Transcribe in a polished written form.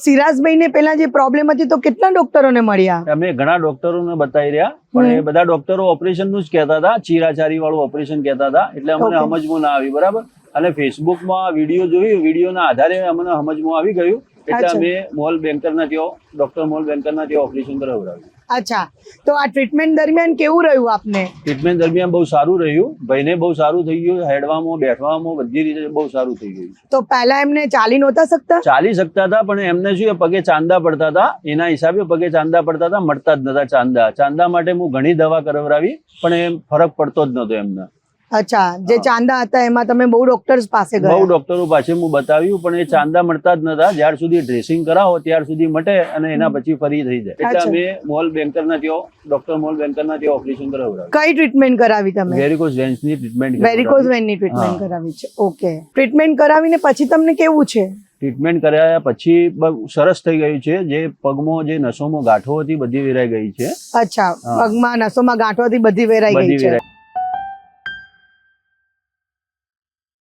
સિરાજભાઈ ને પેલા જે પ્રોબ્લેમ હતી તો કેટલા ડોક્ટરોને મળ્યા? અમે ઘણા ડોક્ટરોને બતાવી રહ્યા, પણ એ બધા ડોક્ટરો ઓપરેશન નું જ કહેતા હતા, ચીરાચારી વાળું ઓપરેશન કહેતા હતા, એટલે અમને સમજમાં ના આવી. બરાબર. અને ફેસબુકમાં વિડીયો જોયું, વિડીયોના આધારે અમને સમજમાં આવી ગયું, એટલે અમે મોલ બેન્કરના ત્યાં ડોક્ટર મોલ બેન્કરના ત્યાં ઓપરેશન કરાવડાવ્યું. અચ્છા, તો આ ટ્રીટમેન્ટ દરમિયાન કેવું રહ્યું આપને? ટ્રીટમેન્ટ દરમિયાન બહુ સારું રહ્યું, ભાઈને બહુ સારું થઈ ગયું, હેડવામાં બેઠવામાં બધી રીતે બહુ સારું થઈ ગયું. તો પહેલા એમને ચાલી નહોતા શકતા? ચાલી શકતા હતા, પણ એમને શું પગે ચાંદા પડતા હતા, એના હિસાબે પગે ચાંદા પડતા હતા, મળતા જ નતા ચાંદા. ચાંદા માટે હું ઘણી દવા કરાવડાવી, પણ એમ ફરક પડતો જ નતો એમને. અચ્છા, જે ચાંદા હતા એમાં તમે બહુ ડોક્ટર્સ પાસે ગયા? બહુ ડોક્ટરો પાસે હું બતાવ્યું, પણ એ ચાંદા મળતા જ નતા. જ્યાર સુધી ડ્રેસિંગ કરાવો ત્યાર સુધી મટે, અને એના પછી ફરી થઈ જાય. એટલે અમે મોલ બેન્કરના ત્યાં ડોક્ટર મોલ બેન્કરના ત્યાં ઓપરેશન કરાવડાવ્યું. કઈ ટ્રીટમેન્ટ કરાવી તમે? વેરિકોઝ વેન્સની ટ્રીટમેન્ટ. વેરિકોઝ વેનની ટ્રીટમેન્ટ કરાવી છે. ઓકે, ટ્રીટમેન્ટ કરાવીને પછી તમને કેવું છે? ટ્રીટમેન્ટ કરાયા પછી સરસ થઈ ગયું છે. જે પગમાં જે નસોમાં ગાંઠો હતી બધી વેરાઈ ગઈ છે. અચ્છા, પગમાં નસોમાં ગાંઠો હતી બધી વેરાઈ ગઈ છે.